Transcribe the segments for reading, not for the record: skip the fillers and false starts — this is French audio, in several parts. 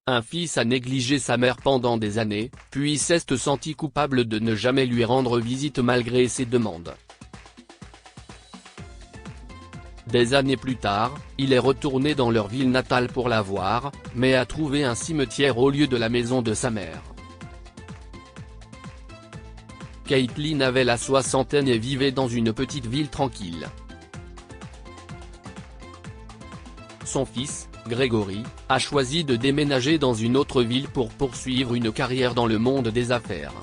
un fils a négligé sa mère pendant des années, puis s'est senti coupable de ne jamais lui rendre visite malgré ses demandes. Des années plus tard, il est retourné dans leur ville natale pour la voir, mais a trouvé un cimetière au lieu de la maison de sa mère. Caitlyn avait la soixantaine et vivait dans une petite ville tranquille. Son fils, Gregory, a choisi de déménager dans une autre ville pour poursuivre une carrière dans le monde des affaires.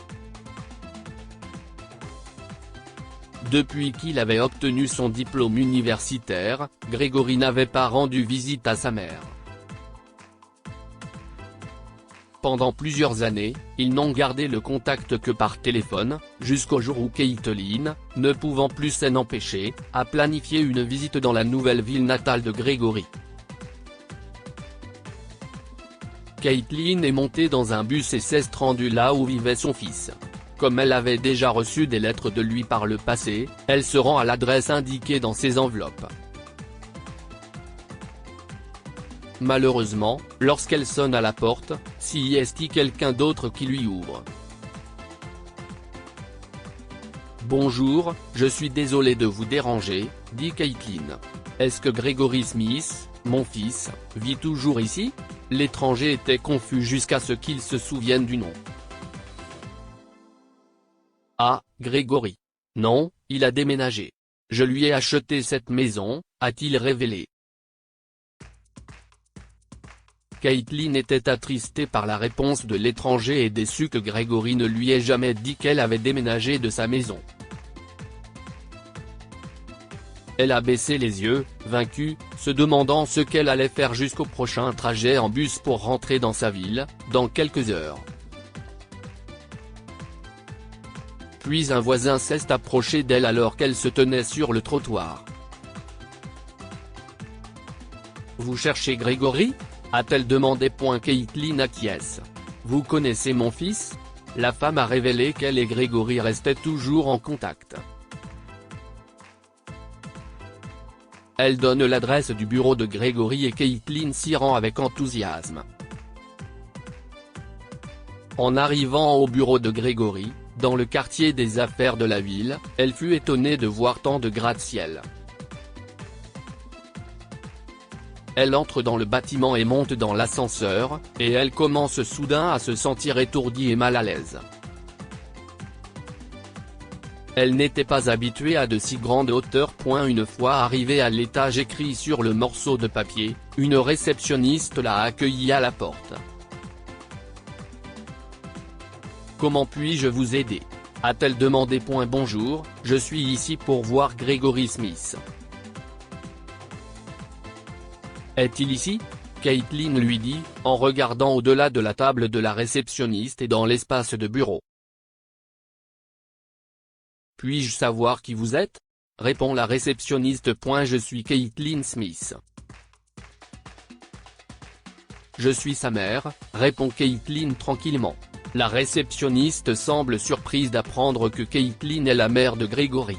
Depuis qu'il avait obtenu son diplôme universitaire, Gregory n'avait pas rendu visite à sa mère. Pendant plusieurs années, ils n'ont gardé le contact que par téléphone, jusqu'au jour où Caitlyn, ne pouvant plus s'en empêcher, a planifié une visite dans la nouvelle ville natale de Gregory. Caitlyn est montée dans un bus et s'est rendue là où vivait son fils. Comme elle avait déjà reçu des lettres de lui par le passé, elle se rend à l'adresse indiquée dans ses enveloppes. Malheureusement, lorsqu'elle sonne à la porte, c'est quelqu'un d'autre qui lui ouvre. « Bonjour, je suis désolé de vous déranger », dit Caitlyn. « Est-ce que Gregory Smith, mon fils, vit toujours ici ?» L'étranger était confus jusqu'à ce qu'il se souvienne du nom. « Ah, Gregory. Non, il a déménagé. Je lui ai acheté cette maison », a-t-il révélé. Caitlyn était attristée par la réponse de l'étranger et déçue que Gregory ne lui ait jamais dit qu'elle avait déménagé de sa maison. Elle a baissé les yeux, vaincue, se demandant ce qu'elle allait faire jusqu'au prochain trajet en bus pour rentrer dans sa ville, dans quelques heures. Puis un voisin s'est approché d'elle alors qu'elle se tenait sur le trottoir. « Vous cherchez Gregory ?» a-t-elle demandé. Caitlyn acquiesce. « Vous connaissez mon fils ?» La femme a révélé qu'elle et Gregory restaient toujours en contact. Elle donne l'adresse du bureau de Gregory et Caitlyn s'y rend avec enthousiasme. En arrivant au bureau de Gregory, dans le quartier des affaires de la ville, elle fut étonnée de voir tant de gratte-ciel. Elle entre dans le bâtiment et monte dans l'ascenseur, et elle commence soudain à se sentir étourdie et mal à l'aise. Elle n'était pas habituée à de si grandes hauteurs. Une fois arrivée à l'étage écrit sur le morceau de papier, une réceptionniste l'a accueillie à la porte. « Comment puis-je vous aider ?» a-t-elle demandé. « Bonjour, je suis ici pour voir Gregory Smith. » « Est-il ici ?» Caitlyn lui dit, en regardant au-delà de la table de la réceptionniste et dans l'espace de bureau. « Puis-je savoir qui vous êtes ?» répond la réceptionniste. « Je suis Caitlyn Smith. »« Je suis sa mère », répond Caitlyn tranquillement. La réceptionniste semble surprise d'apprendre que Caitlyn est la mère de Gregory.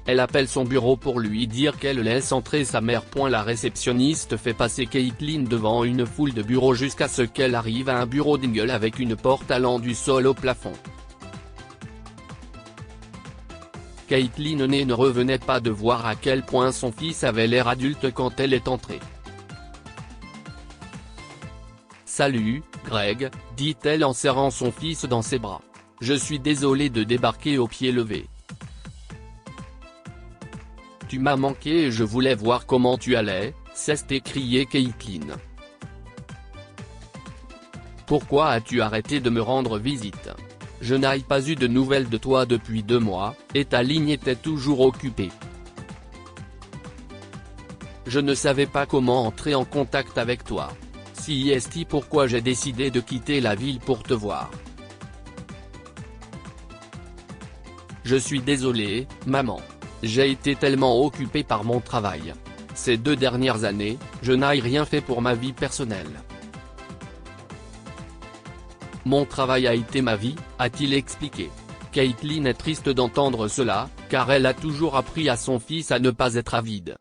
Elle appelle son bureau pour lui dire qu'elle laisse entrer sa mère. La réceptionniste fait passer Caitlyn devant une foule de bureaux jusqu'à ce qu'elle arrive à un bureau d'angle avec une porte allant du sol au plafond. Caitlyn ne revenait pas de voir à quel point son fils avait l'air adulte quand elle est entrée. « Salut, Greg », dit-elle en serrant son fils dans ses bras. « Je suis désolée de débarquer au pied levé. Tu m'as manqué et je voulais voir comment tu allais », s'est écrié Caitlyn. « Pourquoi as-tu arrêté de me rendre visite ? Je n'ai pas eu de nouvelles de toi depuis 2 mois, et ta ligne était toujours occupée. Je ne savais pas comment entrer en contact avec toi. C'est pourquoi j'ai décidé de quitter la ville pour te voir. Je suis désolé, maman. J'ai été tellement occupé par mon travail. Ces 2 dernières années, je n'ai rien fait pour ma vie personnelle. Mon travail a été ma vie, a-t-il expliqué. Caitlyn est triste d'entendre cela, car elle a toujours appris à son fils à ne pas être avide.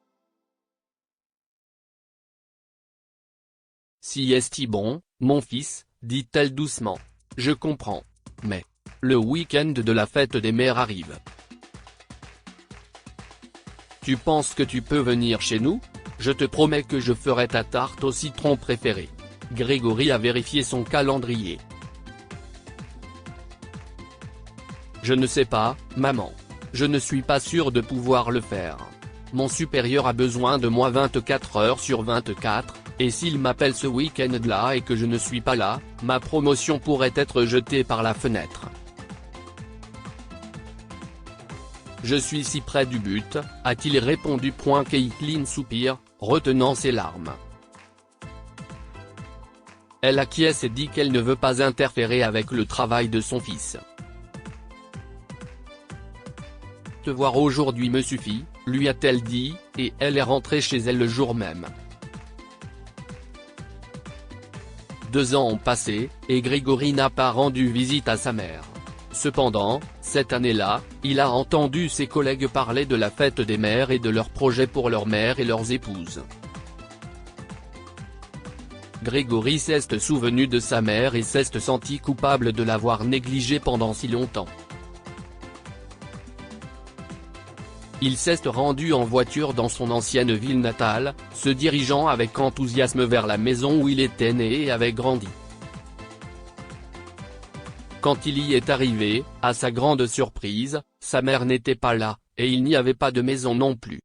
Si est-il bon, mon fils, dit-elle doucement. Je comprends. Mais le week-end de la fête des mères arrive. Tu penses que tu peux venir chez nous? Je te promets que je ferai ta tarte au citron préférée. Grégory a vérifié son calendrier. Je ne sais pas, maman. Je ne suis pas sûr de pouvoir le faire. Mon supérieur a besoin de moi 24 heures sur 24, et s'il m'appelle ce week-end-là et que je ne suis pas là, ma promotion pourrait être jetée par la fenêtre. Je suis si près du but, a-t-il répondu. Caitlin soupire, retenant ses larmes. Elle acquiesce et dit qu'elle ne veut pas interférer avec le travail de son fils. Te voir aujourd'hui me suffit, lui a-t-elle dit, et elle est rentrée chez elle le jour même. 2 ans ont passé, et Grégory n'a pas rendu visite à sa mère. Cependant, cette année-là, il a entendu ses collègues parler de la fête des mères et de leurs projets pour leurs mères et leurs épouses. Grégory s'est souvenu de sa mère et s'est senti coupable de l'avoir négligée pendant si longtemps. Il s'est rendu en voiture dans son ancienne ville natale, se dirigeant avec enthousiasme vers la maison où il était né et avait grandi. Quand il y est arrivé, à sa grande surprise, sa mère n'était pas là, et il n'y avait pas de maison non plus.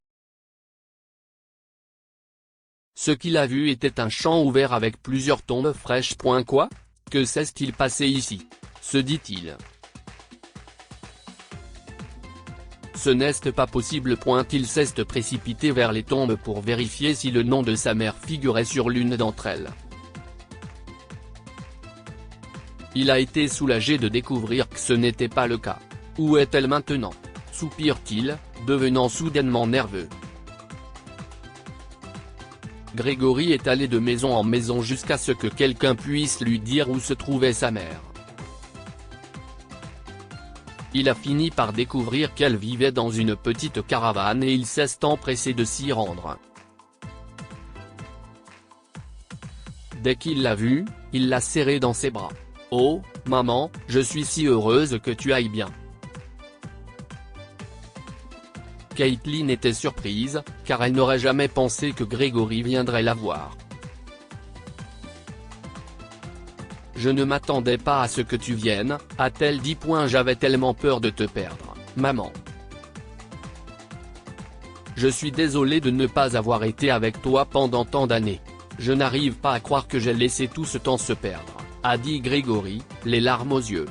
Ce qu'il a vu était un champ ouvert avec plusieurs tombes fraîches. Quoi? Que s'est-il passé ici? Se dit-il. Ce n'est pas possible. Il s'est précipité vers les tombes pour vérifier si le nom de sa mère figurait sur l'une d'entre elles. Il a été soulagé de découvrir que ce n'était pas le cas. Où est-elle maintenant? Soupire-t-il, devenant soudainement nerveux. Grégory est allé de maison en maison jusqu'à ce que quelqu'un puisse lui dire où se trouvait sa mère. Il a fini par découvrir qu'elle vivait dans une petite caravane et il s'est empressé de s'y rendre. Dès qu'il l'a vue, il l'a serrée dans ses bras. « Oh, maman, je suis si heureuse que tu ailles bien. » Caitlin était surprise, car elle n'aurait jamais pensé que Grégory viendrait la voir. « Je ne m'attendais pas à ce que tu viennes, a-t-elle dit. J'avais tellement peur de te perdre, maman. Je suis désolée de ne pas avoir été avec toi pendant tant d'années. Je n'arrive pas à croire que j'ai laissé tout ce temps se perdre, a dit Grégory, les larmes aux yeux.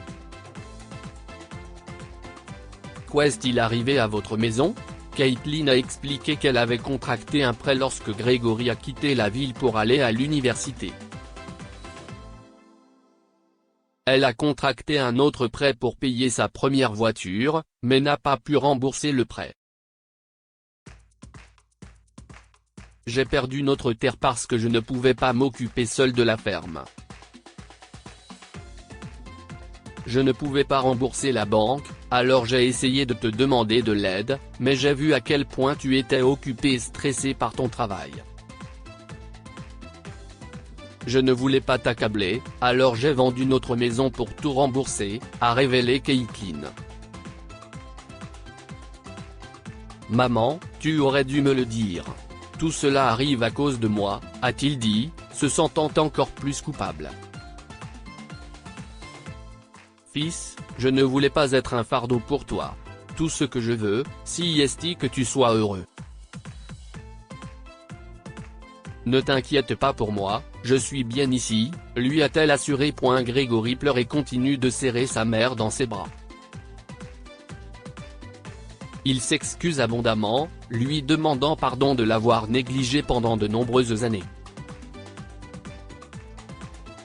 Qu'est-il arrivé à votre maison? Caitlin a expliqué qu'elle avait contracté un prêt lorsque Grégory a quitté la ville pour aller à l'université. Elle a contracté un autre prêt pour payer sa première voiture, mais n'a pas pu rembourser le prêt. J'ai perdu notre terre parce que je ne pouvais pas m'occuper seul de la ferme. Je ne pouvais pas rembourser la banque, alors j'ai essayé de te demander de l'aide, mais j'ai vu à quel point tu étais occupé et stressé par ton travail. Je ne voulais pas t'accabler, alors j'ai vendu notre maison pour tout rembourser, a révélé Caitlin. Maman, tu aurais dû me le dire. Tout cela arrive à cause de moi, a-t-il dit, se sentant encore plus coupable. Fils, je ne voulais pas être un fardeau pour toi. Tout ce que je veux, si est que tu sois heureux. Ne t'inquiète pas pour moi, je suis bien ici, lui a-t-elle assuré. Grégory pleure et continue de serrer sa mère dans ses bras. Il s'excuse abondamment, lui demandant pardon de l'avoir négligé pendant de nombreuses années.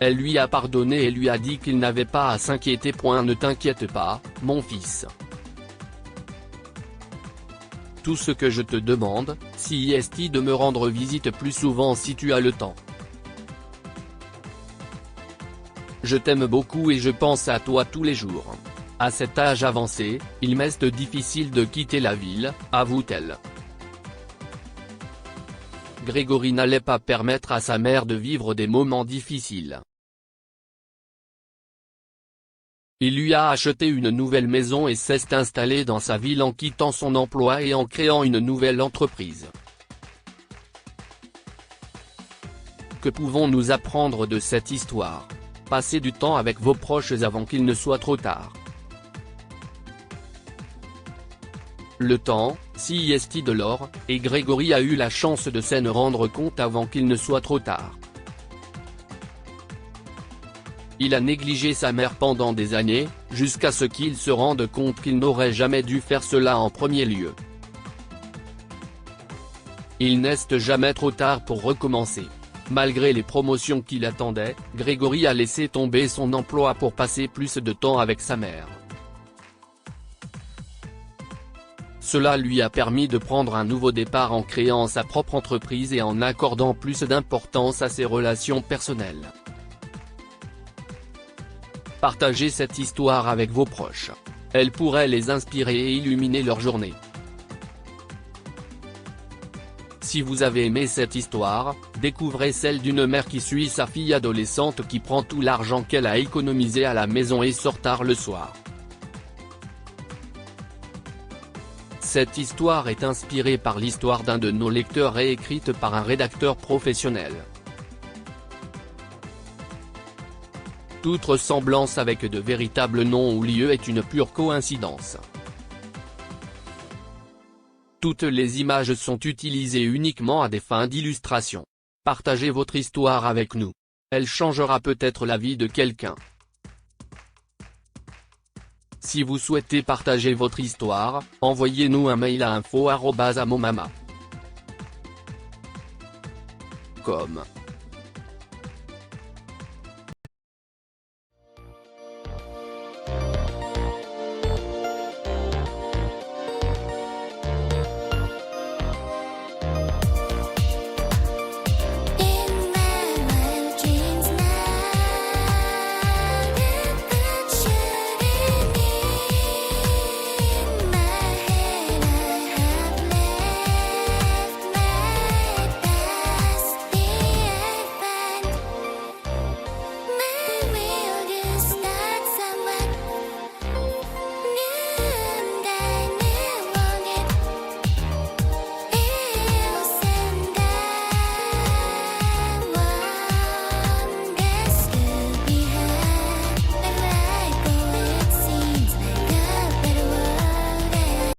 Elle lui a pardonné et lui a dit qu'il n'avait pas à s'inquiéter. Ne t'inquiète pas, mon fils. Tout ce que je te demande, si est de me rendre visite plus souvent si tu as le temps. Je t'aime beaucoup et je pense à toi tous les jours. À cet âge avancé, il m'est difficile de quitter la ville, avoue-t-elle. Grégory n'allait pas permettre à sa mère de vivre des moments difficiles. Il lui a acheté une nouvelle maison et s'est installé dans sa ville en quittant son emploi et en créant une nouvelle entreprise. Que pouvons-nous apprendre de cette histoire? Passez du temps avec vos proches avant qu'il ne soit trop tard. Le temps, si est de l'or, et Grégory a eu la chance de s'en rendre compte avant qu'il ne soit trop tard. Il a négligé sa mère pendant des années, jusqu'à ce qu'il se rende compte qu'il n'aurait jamais dû faire cela en premier lieu. Il n'est jamais trop tard pour recommencer. Malgré les promotions qu'il attendait, Grégory a laissé tomber son emploi pour passer plus de temps avec sa mère. Cela lui a permis de prendre un nouveau départ en créant sa propre entreprise et en accordant plus d'importance à ses relations personnelles. Partagez cette histoire avec vos proches. Elle pourrait les inspirer et illuminer leur journée. Si vous avez aimé cette histoire, découvrez celle d'une mère qui suit sa fille adolescente qui prend tout l'argent qu'elle a économisé à la maison et sort tard le soir. Cette histoire est inspirée par l'histoire d'un de nos lecteurs et écrite par un rédacteur professionnel. Toute ressemblance avec de véritables noms ou lieux est une pure coïncidence. Toutes les images sont utilisées uniquement à des fins d'illustration. Partagez votre histoire avec nous. Elle changera peut-être la vie de quelqu'un. Si vous souhaitez partager votre histoire, envoyez-nous un mail à info@amomama.com.